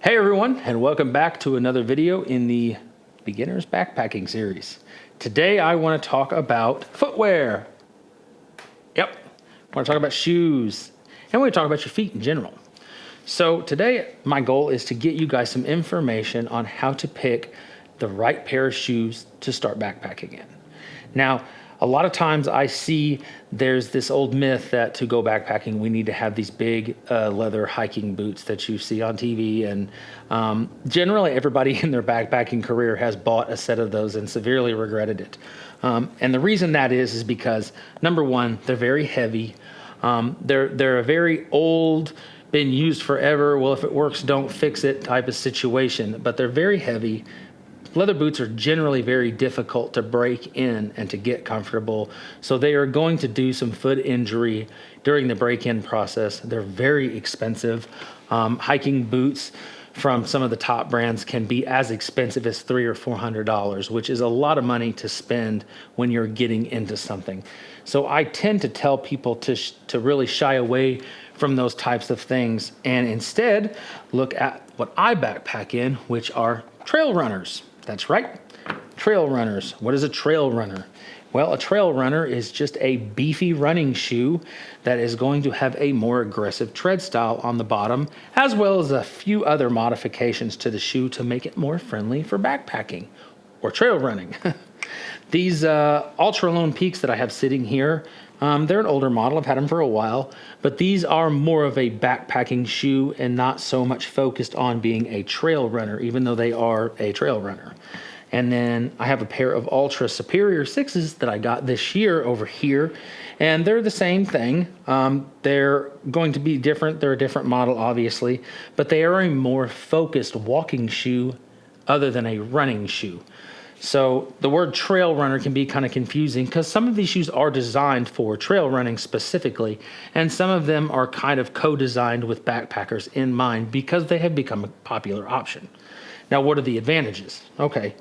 Hey everyone, and welcome back to another video in the Beginner's Backpacking series. Today I want to talk about footwear. Yep, I want to talk about shoes, and we talk about your feet in general. So today my goal is to get you guys some information on how to pick the right pair of shoes to start backpacking in. Now, a lot of times I see there's this old myth that to go backpacking, we need to have these big leather hiking boots that you see on TV. And generally everybody in their backpacking career has bought a set of those and severely regretted it. And the reason that is because number one, they're very heavy. They're a very old, been used forever. Well, if it works, don't fix it type of situation, but they're very heavy. Leather boots are generally very difficult to break in and to get comfortable. So they are going to do some foot injury during the break-in process. They're very expensive. Hiking boots from some of the top brands can be as expensive as $300 or $400, which is a lot of money to spend when you're getting into something. So I tend to tell people to really shy away from those types of things and instead look at what I backpack in, which are trail runners. That's right, trail runners. What is a trail runner? Well, a trail runner is just a beefy running shoe that is going to have a more aggressive tread style on the bottom, as well as a few other modifications to the shoe to make it more friendly for backpacking or trail running. These Ultra Lone Peaks that I have sitting here, they're an older model. I've had them for a while, but these are more of a backpacking shoe and not so much focused on being a trail runner, even though they are a trail runner. And then I have a pair of Ultra Superior 6s that I got this year over here, and they're the same thing. They're going to be different. They're a different model, obviously, but they are a more focused walking shoe other than a running shoe. So the word trail runner can be kind of confusing because some of these shoes are designed for trail running specifically, and some of them are kind of co-designed with backpackers in mind because they have become a popular option. Now, what are the advantages? Okay,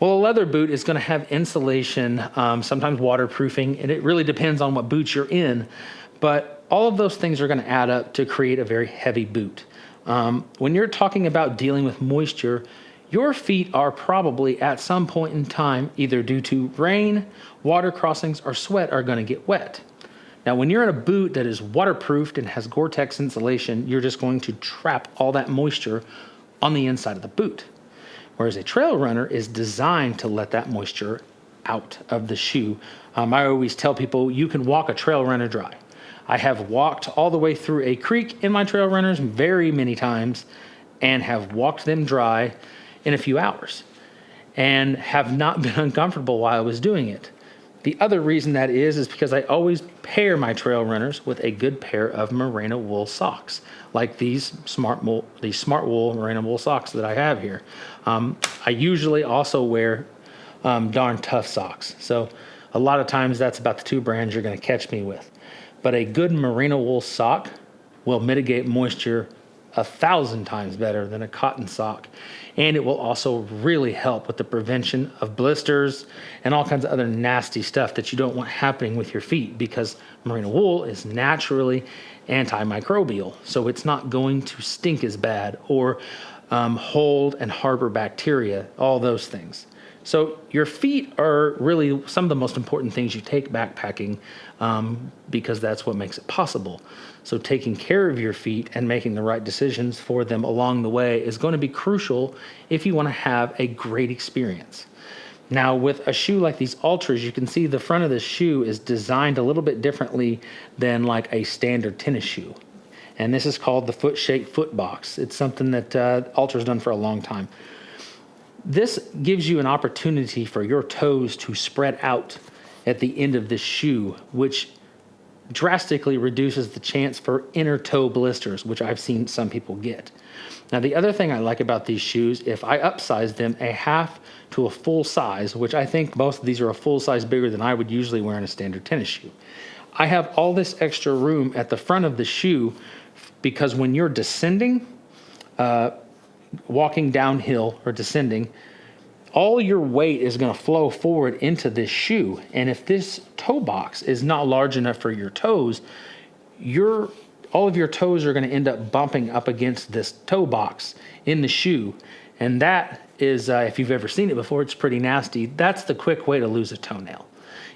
well, a leather boot is going to have insulation, sometimes waterproofing, and it really depends on what boot you're in, but all of those things are going to add up to create a very heavy boot. When you're talking about dealing with moisture, your feet are probably at some point in time, either due to rain, water crossings, or sweat, are going to get wet. Now, when you're in a boot that is waterproofed and has Gore-Tex insulation, you're just going to trap all that moisture on the inside of the boot. Whereas a trail runner is designed to let that moisture out of the shoe. I always tell people you can walk a trail runner dry. I have walked all the way through a creek in my trail runners very many times and have walked them dry in a few hours and have not been uncomfortable while I was doing it. The other reason that is because I always pair my trail runners with a good pair of merino wool socks, like these Smart Wool merino wool socks that I have here. I usually also wear darn tough socks. So a lot of times that's about the two brands you're going to catch me with. But a good merino wool sock will mitigate moisture 1,000 times better than a cotton sock. And it will also really help with the prevention of blisters and all kinds of other nasty stuff that you don't want happening with your feet, because merino wool is naturally antimicrobial. So it's not going to stink as bad or hold and harbor bacteria, all those things. So your feet are really some of the most important things you take backpacking because that's what makes it possible. So taking care of your feet and making the right decisions for them along the way is going to be crucial if you want to have a great experience. Now, with a shoe like these Ultras, you can see the front of the shoe is designed a little bit differently than like a standard tennis shoe. And this is called the foot shake foot box. It's something that Ultra's done for a long time. This gives you an opportunity for your toes to spread out at the end of the shoe, which drastically reduces the chance for inner toe blisters, which I've seen some people get. Now, the other thing I like about these shoes, if I upsize them a half to a full size, which I think most of these are a full size bigger than I would usually wear in a standard tennis shoe, I have all this extra room at the front of the shoe because when you're descending, walking downhill or descending, all your weight is going to flow forward into this shoe. And if this toe box is not large enough for your toes, your all of your toes are going to end up bumping up against this toe box in the shoe. And that is, if you've ever seen it before, it's pretty nasty. That's the quick way to lose a toenail.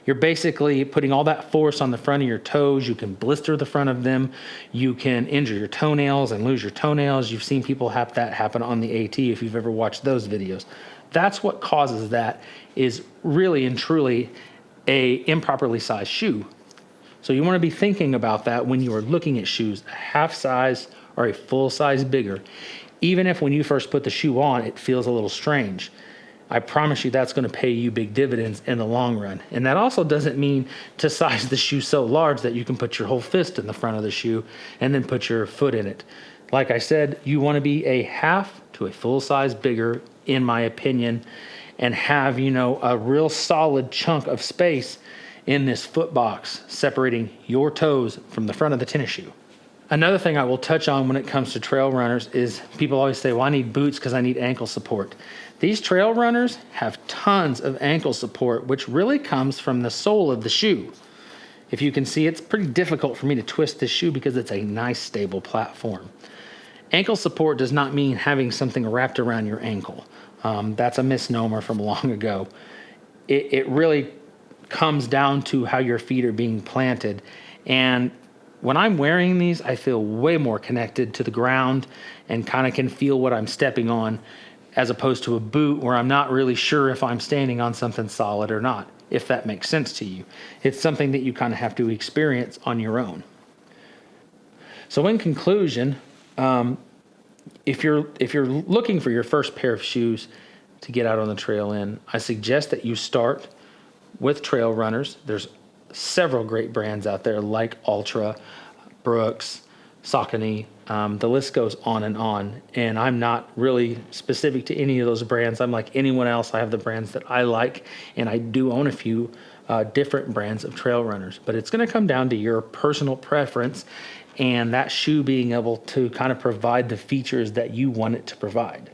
You're basically putting all that force on the front of your toes. You can blister the front of them. You can injure your toenails and lose your toenails. You've seen people have that happen on the AT if you've ever watched those videos. That's what causes that, is really and truly a improperly sized shoe. So you want to be thinking about that when you are looking at shoes, a half size or a full size bigger. Even if when you first put the shoe on, it feels a little strange. I promise you that's going to pay you big dividends in the long run. And that also doesn't mean to size the shoe so large that you can put your whole fist in the front of the shoe and then put your foot in it. Like I said, you want to be a half to a full size bigger, in my opinion, and have, a real solid chunk of space in this foot box separating your toes from the front of the tennis shoe. Another thing I will touch on when it comes to trail runners is people always say, well, I need boots because I need ankle support. These trail runners have tons of ankle support, which really comes from the sole of the shoe. If you can see, it's pretty difficult for me to twist this shoe because it's a nice stable platform. Ankle support does not mean having something wrapped around your ankle. That's a misnomer from long ago. It really comes down to how your feet are being planted. And when I'm wearing these, I feel way more connected to the ground and kind of can feel what I'm stepping on, as opposed to a boot where I'm not really sure if I'm standing on something solid or not, if that makes sense to you. It's something that you kind of have to experience on your own. So in conclusion, if you're looking for your first pair of shoes to get out on the trail in, I suggest that you start with trail runners. There's several great brands out there like Ultra, Brooks, Saucony. The list goes on, and I'm not really specific to any of those brands. I'm like anyone else. I have the brands that I like, and I do own a few different brands of trail runners. But it's going to come down to your personal preference and that shoe being able to kind of provide the features that you want it to provide.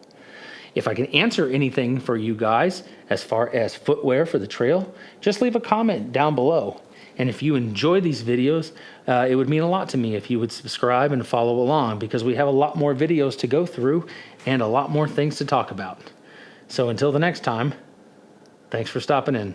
If I can answer anything for you guys as far as footwear for the trail, just leave a comment down below. And if you enjoy these videos, it would mean a lot to me if you would subscribe and follow along, because we have a lot more videos to go through and a lot more things to talk about. So until the next time, thanks for stopping in.